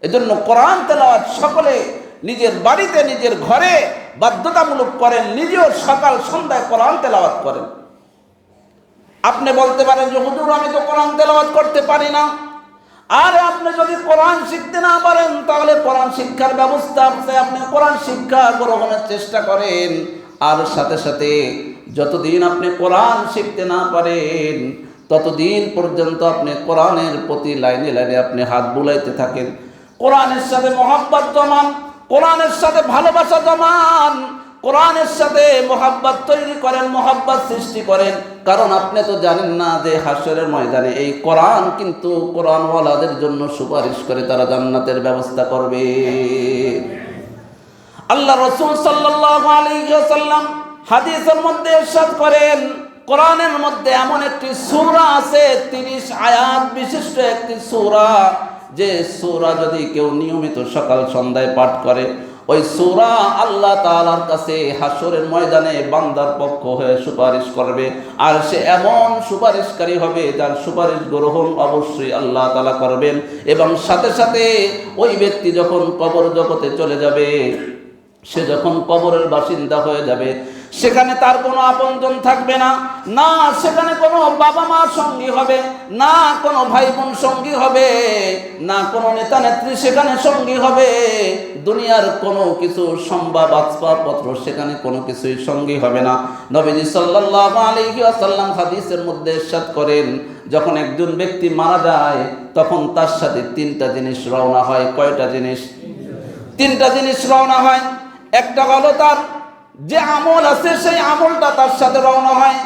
এজন্য কোরআন তেলাওয়াত সকলে নিজের বাড়িতে নিজের ঘরে বাধ্যতামূলক করেন, নিজেও সকাল সন্ধ্যায় কোরআন তেলাওয়াত করেন। আপনি বলতে পারেন যে হুজুর আমি তো কোরআন তেলাওয়াত করতে পারি না। আর আপনি যদি কোরআন শিখতে না পারেন তাহলে কোরআন শিক্ষার ব্যবস্থা আছে, আপনি কোরআন শিক্ষা গ্রহণের চেষ্টা করেন। আর সাথে সাথে যতদিন আপনি কোরআন শিখতে না পারেন ততদিন পর্যন্ত আপনি কোরআনের প্রতি লাইনে লাইনে আপনি হাত বুলাইতে থাকেন, কোরআনের সাথে মহব্বত জমান, কোরআনের সাথে ভালোবাসা জমান, কোরআনের সাথে মহব্বত তৈরি করেন, মহব্বত সৃষ্টি করেন। কারণ আপনি তো জানেন না যে হাসরের ময়দানে এই কোরআন কিন্তু কোরআনওয়ালাদের জন্য সুপারিশ করে তারা জান্নাতের ব্যবস্থা করবে। আল্লাহ রাসূল সাল্লাল্লাহু আলাইহি ওয়াসাল্লাম হাদিসের মধ্যে ইরশাদ করেন, কোরআনের মধ্যে এমন একটি সূরা আছে 30 আয়াত বিশিষ্ট একটি সূরা, যে সূরা যদি কেউ নিয়মিত সকাল সন্ধ্যায় পাঠ করে ওই সূরা আল্লাহ তাআলার কাছে হাসরের ময়দানে বান্দার পক্ষ হয়ে সুপারিশ করবে। আর সে এমন সুপারিশকারী হবে যার সুপারিশ গ্রহণ অবশ্যই আল্লাহ তাআলা করবেন। এবং সাথে সাথে ওই ব্যক্তি যখন কবর জগতে চলে যাবে, সে যখন কবরের বাসিন্দা হয়ে যাবে, সেখানে তার কোনো আপনজন থাকবে না, না সেখানে কোনো বাবা মা সঙ্গী হবে, না কোনো ভাই বোন সঙ্গী হবে, না কোনো নেতা নেত্রী সেখানে সঙ্গী হবে, দুনিয়ার কোনো কিছু সংবাদ আসবাবপত্র সেখানে কোনো কিছুই সঙ্গী হবে না। নবীজি সাল্লাল্লাহু আলাইহি ওয়াসাল্লাম হাদিসের মধ্যে ইরশাদ করেন, যখন একজন ব্যক্তি মারা যায় তখন তার সাথে 3টা জিনিস রওনা হয়। কয়টা জিনিস? 3টা জিনিস রওনা হয়। একটা হলো তার যে আমল আছে সেই আমলটা তার সাথে রওনা হয়।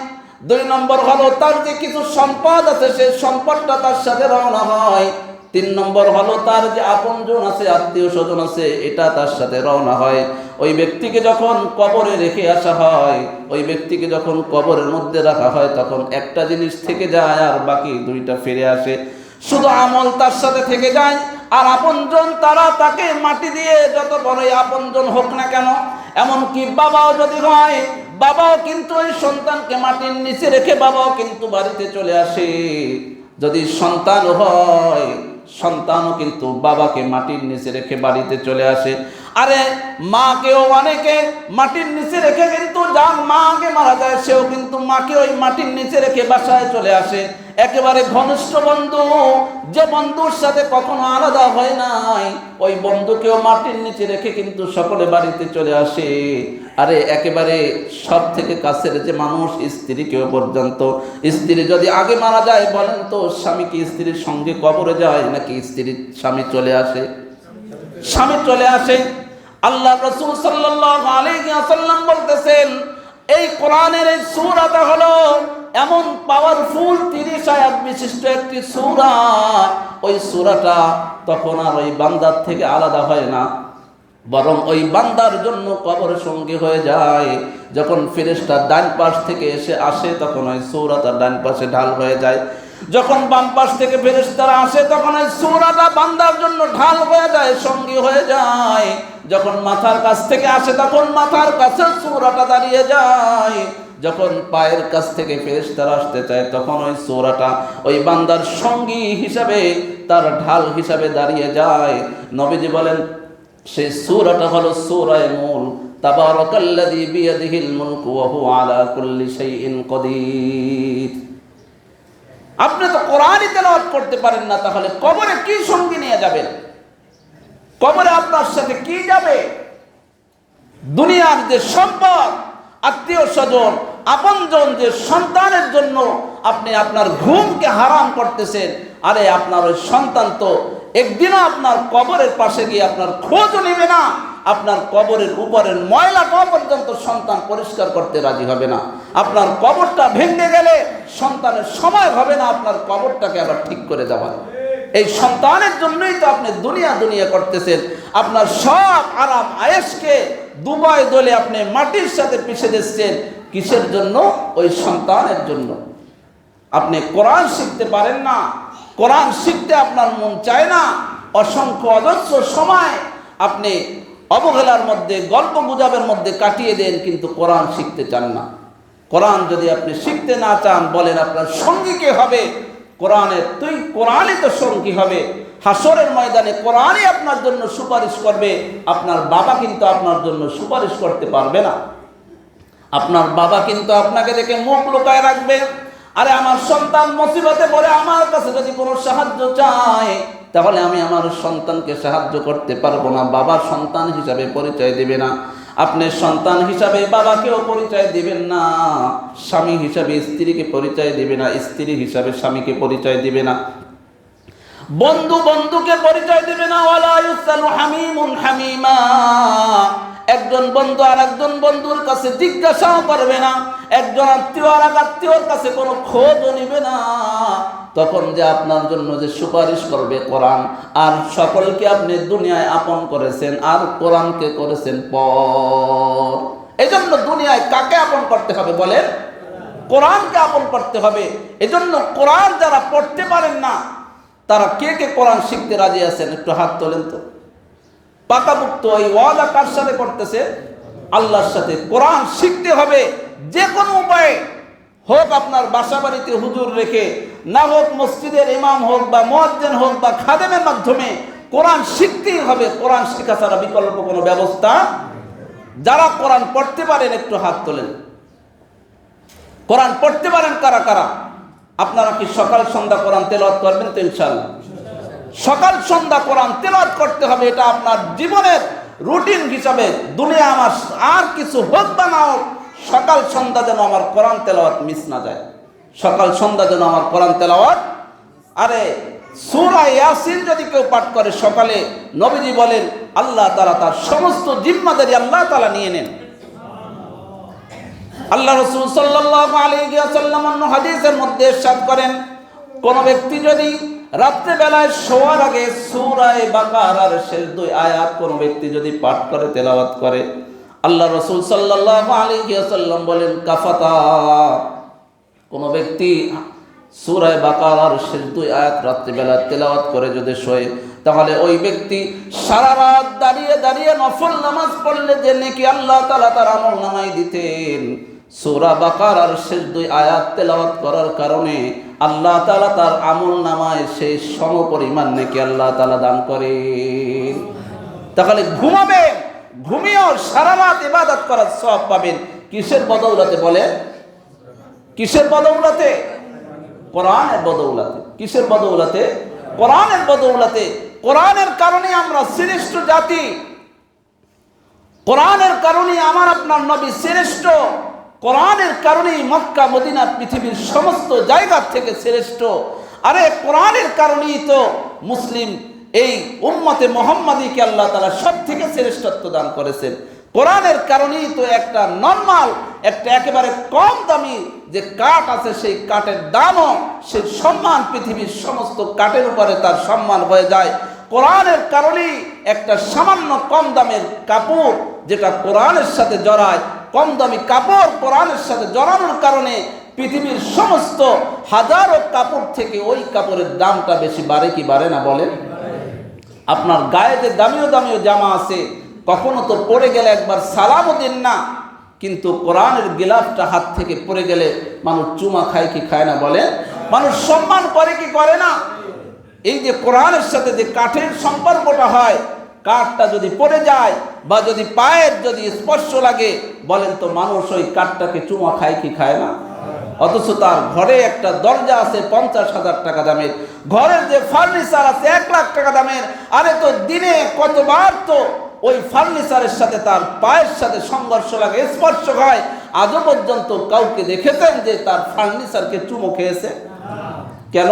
2 নম্বর হলো তার যে কিছু সম্পদ আছে সেই সম্পদটা তার সাথে রওনা হয়। 3 নম্বর হলো তার যে আপনজন আছে, আত্মীয় স্বজন আছে, এটা তার সাথে রওনা হয়। ওই ব্যক্তিকে যখন কবরে রেখে আসা হয়, ওই ব্যক্তিকে যখন কবরের মধ্যে রাখা হয় তখন একটা জিনিস থেকে যায় আর বাকি 2টা ফিরে আসে। শুধু আমল তার সাথে থেকে যায়, আর আপনজন তারা তাকে মাটি দিয়ে যত বড়ই আপনজন হোক না কেন, এমনকি বাবাও যদি হয়, বাবাও কিন্তু ওই সন্তানকে মাটির নিচে রেখে বাবাও কিন্তু বাড়িতে চলে আসে। যদি সন্তান হয়, সন্তানও কিন্তু বাবাকে মাটির নিচে রেখে বাড়িতে চলে আসে। আরে মাকেও অনেকে মাটির নিচে রেখে কিন্তু যার মা আগে মারা যায় সেও কিন্তু মাকে ওই মাটির নিচে রেখে বাসায় চলে আসে। একেবারে ঘনিষ্ঠ বন্ধু, যে বন্ধুর সাথে কখনো আলাদা হয় নাই, ওই বন্ধুকেও মাটির নিচে রেখে কিন্তু সকলে বাড়িতে চলে আসে। আরে একেবারে সব থেকে কাছের যে মানুষ, স্ত্রীকেও পর্যন্ত, স্ত্রী যদি আগে মারা যায় বলেন তো স্বামী কি স্ত্রীর সঙ্গে কবরে যায় নাকি স্বামী চলে আসে? স্বামী চলে আসে। আল্লাহ রাসূল সাল্লাল্লাহু আলাইহি ওয়াসাল্লাম বলতেছেন, এই কোরআনের এই সূরাটা হলো এমন পাওয়ারফুল 30 আয়াত বিশিষ্ট একটি সূরা। ওই সূরাটা তখন আর ওই বান্দার থেকে আলাদা হয় না, বরং ওই বান্দার জন্য কবরের সঙ্গী হয়ে যায়। যখন ফেরেশতা ডান পাশ থেকে এসে আসে তখন ওই সূরাটা ডান পাশে ঢাল হয়ে যায়। যখন বাম পাশ থেকে ফেরেশতারা আসে তখন ওই সূরাটা বান্দার জন্য ঢাল হয়ে যায়, সঙ্গী হয়ে যায়। যখন মাথার কাছ থেকে আসে তখন মাথার কাছে সূরাটা দাঁড়িয়ে যায়। যখন পায়ের কাছ থেকে ফেরেশতারা আসতে চায় তখন ওই সূরাটা ওই বান্দার সঙ্গী হিসাবে, তার ঢাল হিসাবে দাঁড়িয়ে যায়। নবীজি বলেন সেই সূরাটা হলো সূরা মুলক, তাবারাকাল্লাযী বিয়াদিহিল মুলকু ওয়া হুয়া আলা কুল্লি শাইইন কাদির। আপনি তো কোরআনই তেলাওয়াত করতে পারেন না, তাহলে কবরে কি সঙ্গী নিয়ে যাবেন? কবরে আপনার সাথে কি যাবে? দুনিয়ার যে সম্পদ, আত্মীয় স্বজন, আপনজন, যে সন্তানের জন্য আপনি আপনার ঘুমকে হারাম করতেছেন, আরে আপনার ওই সন্তান তো একদিনও আপনার কবরের পাশে গিয়ে আপনার খোঁজও নেবে না। আপনার কবরের উপরের ময়লাটাও পর্যন্ত সন্তান পরিষ্কার করতে রাজি হবে না। আপনার কবরটা ভেঙে গেলে সন্তানের সময় হবে না আপনার কবরটাকে আবার ঠিক করে দেওয়ার। এই সন্তানের জন্যই তো আপনি দুনিয়া দুনিয়া করতেছেন। আপনার সব আরাম আয়েশকে দুবাই দলে আপনি মাটির সাথে পিষে দিচ্ছেন। কিসের জন্য? ওই সন্তানের জন্য। আপনি কোরআন শিখতে পারেন না, কোরআন শিখতে আপনার মন চায় না, অসংখ্য অজস্র সময় আপনি অবহেলার মধ্যে, গল্প গুজবের মধ্যে কাটিয়ে দেন, কিন্তু কোরআন শিখতে চান না। কোরআন যদি আপনি শিখতে না চান, বলেন আপনার সঙ্গী কে হবে? কোরআনের কোরআনই তো সঙ্গী হবে। হাসরের ময়দানে কোরআনই আপনার জন্য সুপারিশ করবে। আপনার বাবা কিন্তু আপনার জন্য সুপারিশ করতে পারবে না। আপনার বাবা কিন্তু আপনাকে দেখে মুখ লুকায় রাখবে। আরে আমার সন্তান মুসিবতে পড়ে আমার কাছে যদি কোনো সাহায্য চায়, তাহলে আমি আমার সন্তানকে সাহায্য করতে পারবো না। বাবা সন্তান হিসাবে পরিচয় দেবে না, আপনি সন্তান হিসাবে বাবাকেও পরিচয় দিবেন না, স্বামী হিসাবে স্ত্রীকে পরিচয় দিবে না, স্ত্রী হিসাবে স্বামীকে পরিচয় দিবে না, বন্ধু বন্ধুকে পরিচয় দিবে না। ওয়ালা ইউসালু হামিমুন হামিমা, একজন বন্ধু আর একজন বন্ধুর কাছে জিজ্ঞাসাও করবে না, একজন আত্মীয় আর এক আত্মীয়র কাছে কোনো খোঁজও নিবে না। তখন যে আপনার জন্য যে সুপারিশ করবে কোরআন, আর সকলকে আপনি দুনিয়ায় আপন করেছেন আর কোরআনকে করেছেন পর। এজন্য দুনিয়ায় কাকে আপন করতে হবে বলেন? কোরআনকে আপন করতে হবে। এজন্য কোরআন যারা পড়তে পারেন না, তারা কে কে কোরআন শিখতে রাজি আছেন? একটু হাত তোলেন তো। পাকাপুক্ত এই ওয়াদা কার সাথে করতেছে? আল্লাহর সাথে। কোরআন শিখতে হবে যে কোনো উপায়ে হোক, আপনার বাসা বাড়িতে হুজুর রেখে, না হোক মসজিদের ইমাম হোক বা মুয়াজ্জিন হোক বা খাদেমের মাধ্যমে কোরআন শিখতেই হবে। কোরআন শেখা ছাড়া বিকল্প কোনো ব্যবস্থা। যারা কোরআন পড়তে পারেন একটু হাত তোলেন। কোরআন পড়তে পারেন কারা কারা? আপনারা কি সকাল সন্ধ্যা কোরআন তেলাওয়াত করবেন তো? ইনশাআল্লাহ সকাল সন্ধ্যা কোরআন তেলাওয়াত করতে হবে। এটা আপনার জীবনের রুটিন হিসাবে, দুনিয়া আমার আর কিছু হোক বা না হোক, সকাল সন্ধ্যা যেন আমার কোরআন তেলাওয়াত মিস না যায়। সকাল সন্ধ্যা যেন আমার কোরআন তেলাওয়াত। আরে সূরা ইয়াসিন যদি কেউ পাঠ করে সকালে, নবীজি বলেন আল্লাহ তাআলা তার সমস্ত জিম্মাদারি আল্লাহ তাআলা নিয়ে নেন। আল্লাহ রাসূল সাল্লাল্লাহু আলাইহি ওয়াসাল্লাম অন্য হাদিসের মধ্যে ইরশাদ করেন, কোন ব্যক্তি যদি রাত্রে বেলায় শোয়ার আগে সূরা বাকারার শেষ 2 আয়াত কোন ব্যক্তি যদি পাঠ করে, তেলাওয়াত করে, আল্লাহ রাসূল সাল্লাল্লাহু আলাইহি ওয়াসাল্লাম বলেন কাফাতা। কোন ব্যক্তি সূরা বাকারার শেষ 2 আয়াত রাত্রে বেলা তেলাওয়াত করে যদি শোয়, তাহলে ওই ব্যক্তি সারা রাত দাঁড়িয়ে দাঁড়িয়ে নফল নামাজ পড়লে যে নেকি আল্লাহ তাআলা তার আমলনামায় দিতেন, সূরা বাকারার শেষ 2 আয়াত তেলাওয়াত করার কারণে আল্লাহ তাআলা তার আমলনামায় সেই সমপরিমাণ নেকি আল্লাহ তাআলা দান করেন। তাহলে ঘুমাবেন, ঘুমিয়েও সারা রাত ইবাদত করার সওয়াব পাবেন। কিসের বদৌলতে বলে? কিসের বদৌলতে? কোরআনের বদৌলতে। কিসের বদৌলতে? কোরআনের বদৌলতে। কোরআনের কারণে আমরা শ্রেষ্ঠ জাতি, কোরআনের কারণে আমার আপনার নবী শ্রেষ্ঠ, কোরআনের কারণেই মক্কা মদিনা পৃথিবীর সমস্ত জায়গা থেকে শ্রেষ্ঠ। আরে কোরআনের কারণেই তো মুসলিম এই উম্মতে মুহাম্মাদীকে আল্লাহ তাআলা সব থেকে শ্রেষ্ঠত্ব দান করেছেন। কোরআনের কারণেই তো একটা নরমাল, একটা একেবারে কম দামি যে কাঠ আছে, সেই কাঠের দামও, সেই সম্মান পৃথিবীর সমস্ত কাঠের উপরে তার সম্মান হয়ে যায়। কোরআনের কারণেই একটা সামান্য কম দামের কাপড় যেটা কোরআনের সাথে জড়ায়, কম দামি কাপড় কোরআনের সাথে জড়ানোর কারণে পৃথিবীর সমস্ত হাজারো কাপড় থেকে ওই কাপড়ের দামটা বেশি বাড়ে কি বাড়ে না বলেন? আপনার গায়ে যে দামিও দামিও জামা আছে, কখনো তো পড়ে গেলে একবার সালামও দিন না, কিন্তু কোরআনের গিলাফটা হাত থেকে পড়ে গেলে মানুষ চুমা খায় কি খায় না বলেন? মানুষ সম্মান করে কি করে না? এই যে কোরআনের সাথে যে কাঠের সম্পর্কটা হয়, কাঠটা যদি পড়ে যায় বা যদি পায়ের যদি স্পর্শ লাগে, বলেন তো মানুষ ওই কাঠটাকে চুমা খায় কি খায় না? অথচ তার ঘরে একটা দরজা আছে 50,000 টাকা দামের, ঘরের যে ফার্নিচার আছে 1 লাখ টাকা দামের। আরে তো দিনে কতবার তো ওই ফার্নিচারের সাথে তার পায়ের সাথে সংঘর্ষ লাগে, স্পর্শ হয়। আজও পর্যন্ত কাউকে দেখেছেন যে তার ফার্নিচারকে চুমো খেয়েছে? কেন?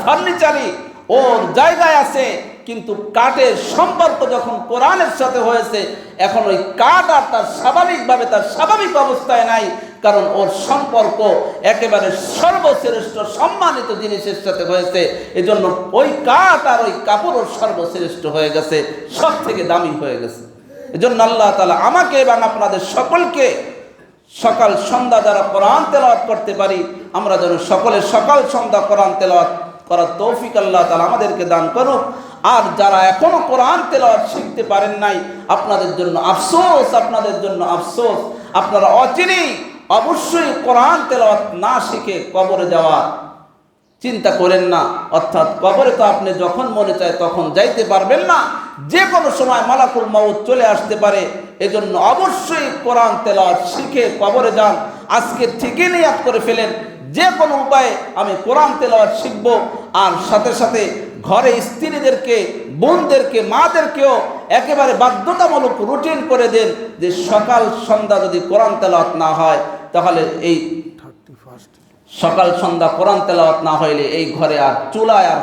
ফার্নিচারই ওর জায়গায় আছে, কিন্তু কাঠের সম্পর্ক যখন কোরআনের সাথে হয়েছে, এখন ওই কাঠ আর তার স্বাভাবিকভাবে তার স্বাভাবিক অবস্থায় নাই, কারণ ওর সম্পর্ক একেবারে সর্বশ্রেষ্ঠ সম্মানিত জিনিসের সাথে হয়েছে। এজন্য ওই কাঠ আর ওই কাপড় ওর সর্বশ্রেষ্ঠ হয়ে গেছে, সব থেকে দামি হয়ে গেছে। এজন্য আল্লাহ তাআলা আমাকে এবং আপনাদের সকলকে সকাল সন্ধ্যা যারা কোরআন তেলাওয়াত করতে পারি, আমরা যেন সকলে সকাল সন্ধ্যা কোরআন তেলাওয়াত করার তৌফিক আল্লাহ তাআলা আমাদেরকে দান করুক। আর যারা এখনো কোরআন তেলাওয়াত শিখতে পারেন নাই, আপনাদের জন্য আফসোস, আপনাদের জন্য আফসোস। আপনারা অচিরেই অবশ্যই কোরআন তেলাওয়াত না শিখে কবরে যাওয়ার চিন্তা করেন না, অর্থাৎ কবরে তো আপনি যখন মনে চায় তখন যাইতে পারবেন না, যে কোনো সময় মালাকুল মাউত চলে আসতে পারে। এজন্য অবশ্যই কোরআন তেলাওয়াত শিখে কবরে যান। আজকে ঠিকই নিয়াত করে ফেলেন, যে কোনো উপায়ে আমি কোরআন তেলাওয়াত শিখব। আর সাথে সাথে ঘরে স্ত্রীদেরকে, বোনদেরকে, মাদেরকেও একেবারে বাধ্যতামূলক রুটিন করে দেন যে সকাল সন্ধ্যা যদি কোরআন তেলাওয়াত না হয়, তাহলে এই সকাল সন্ধ্যা কোরআন তেলাওয়াত না হইলে এই ঘরে আর চুলায় আর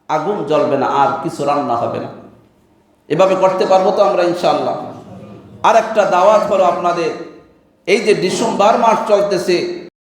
আগুন জ্বলবে না, আর কিছু রান্না হবে না। এভাবে করতে পারবো তো আমরা ইনশাআল্লাহ। আর একটা দাওয়াত হলো আপনাদের, এই যে ডিসেম্বর মাস চলতেছে,